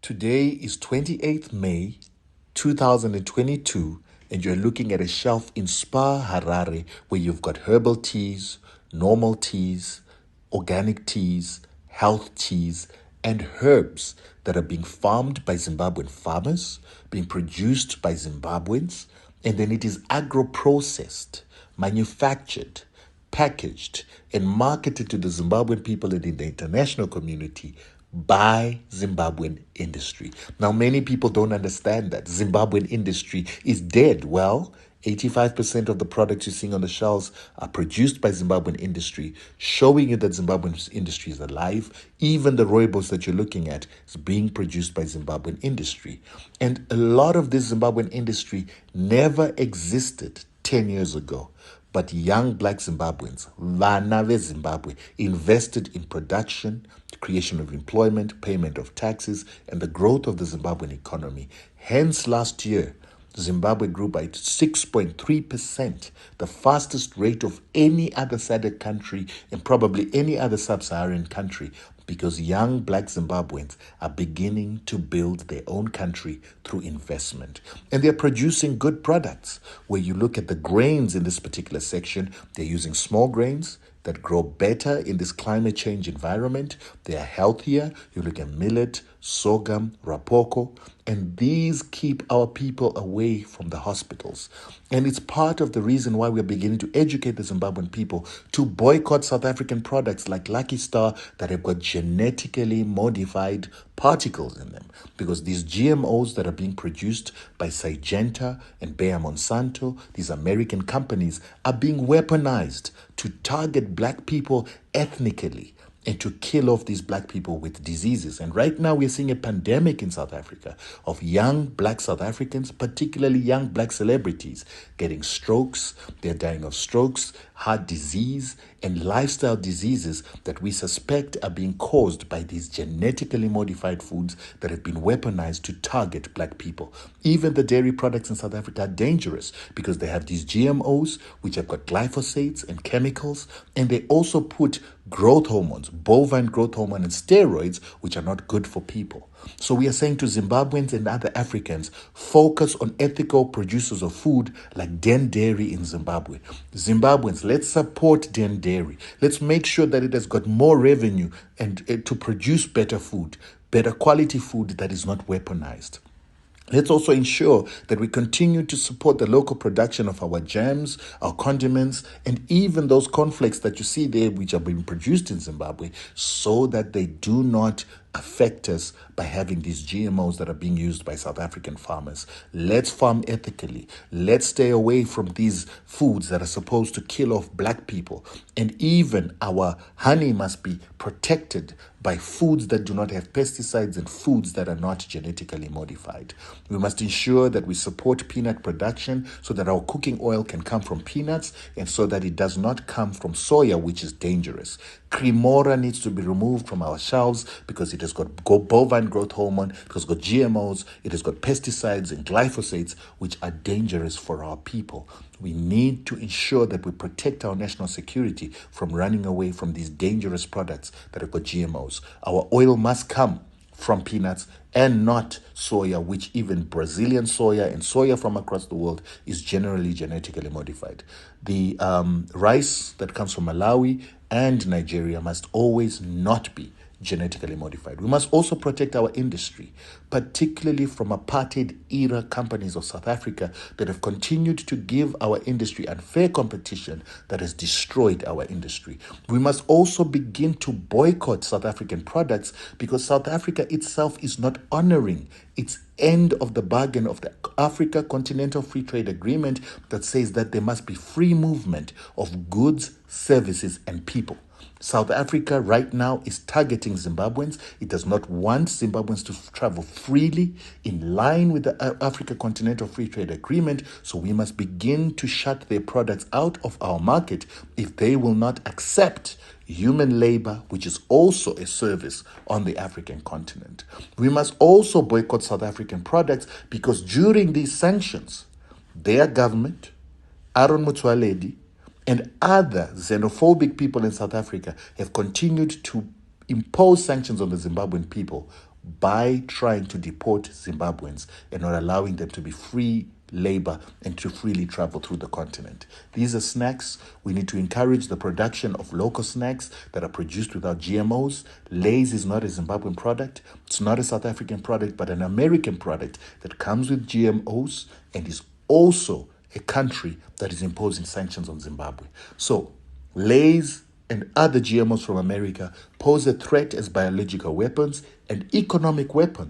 Today is 28th May 2022, and you're looking at a shelf in Spa, Harare, where you've got herbal teas, normal teas, organic teas, health teas, and herbs that are being farmed by Zimbabwean farmers, being produced by Zimbabweans, and then it is agro-processed, manufactured, packaged, and marketed to the Zimbabwean people and in the international community by Zimbabwean industry. Now, many people don't understand that Zimbabwean industry is dead. Well, 85% of the products you're seeing on the shelves are produced by Zimbabwean industry, showing you that Zimbabwean industry is alive. Even the rooibos that you're looking at is being produced by Zimbabwean industry. And a lot of this Zimbabwean industry never existed 10 years ago. But young black Zimbabweans, vana veZimbabwe, invested in production, creation of employment, payment of taxes, and the growth of the Zimbabwean economy. Hence, last year, Zimbabwe grew by 6.3%, the fastest rate of any other SADC country and probably any other sub-Saharan country, because young black Zimbabweans are beginning to build their own country through investment. And they're producing good products. Where you look at the grains in this particular section, they're using small grains that grow better in this climate change environment. They are healthier. You look at millet, sorghum, rapoko, and these keep our people away from the hospitals. And it's part of the reason why we're beginning to educate the Zimbabwean people to boycott South African products like Lucky Star that have got genetically modified particles in them. Because these GMOs that are being produced by Syngenta and Bayer Monsanto, these American companies, are being weaponized to target black people ethnically and to kill off these black people with diseases. And right now we're seeing a pandemic in South Africa of young black South Africans, particularly young black celebrities, getting strokes. They're dying of strokes, heart disease, and lifestyle diseases that we suspect are being caused by these genetically modified foods that have been weaponized to target black people. Even the dairy products in South Africa are dangerous because they have these GMOs, which have got glyphosates and chemicals, and they also put growth hormones, bovine growth hormone, and steroids, which are not good for people. So we are saying to Zimbabweans and other Africans, focus on ethical producers of food like Den Dairy in Zimbabwe. Zimbabweans, let's support Den Dairy. Let's make sure that it has got more revenue and to produce better food, better quality food that is not weaponized. Let's also ensure that we continue to support the local production of our jams, our condiments, and even those cornflakes that you see there, which are being produced in Zimbabwe, so that they do not affect us by having these GMOs that are being used by South African farmers. Let's farm ethically. Let's stay away from these foods that are supposed to kill off black people. And even our honey must be protected by foods that do not have pesticides and foods that are not genetically modified. We must ensure that we support peanut production so that our cooking oil can come from peanuts and so that it does not come from soya, which is dangerous. Cremora needs to be removed from our shelves because it has got bovine growth hormone, it has got GMOs, it has got pesticides and glyphosates, which are dangerous for our people. We need to ensure that we protect our national security from running away from these dangerous products that have got GMOs. Our oil must come from peanuts and not soya, which even Brazilian soya and soya from across the world is generally genetically modified. The rice that comes from Malawi and Nigeria must always not be genetically modified. We must also protect our industry, particularly from apartheid era companies of South Africa that have continued to give our industry unfair competition that has destroyed our industry. We must also begin to boycott South African products because South Africa itself is not honoring its end of the bargain of the Africa Continental Free Trade Agreement that says that there must be free movement of goods, services, and people. South Africa right now is targeting Zimbabweans. It does not want Zimbabweans to travel freely in line with the Africa Continental Free Trade Agreement. So we must begin to shut their products out of our market if they will not accept human labor, which is also a service on the African continent. We must also boycott South African products because during these sanctions, their government, Aaron Motsoaledi, and other xenophobic people in South Africa have continued to impose sanctions on the Zimbabwean people by trying to deport Zimbabweans and not allowing them to be free labor and to freely travel through the continent. These are snacks. We need to encourage the production of local snacks that are produced without GMOs. Lay's is not a Zimbabwean product. It's not a South African product, but an American product that comes with GMOs and is also a country that is imposing sanctions on Zimbabwe. So, Lay's and other GMOs from America pose a threat as biological weapons and economic weapons.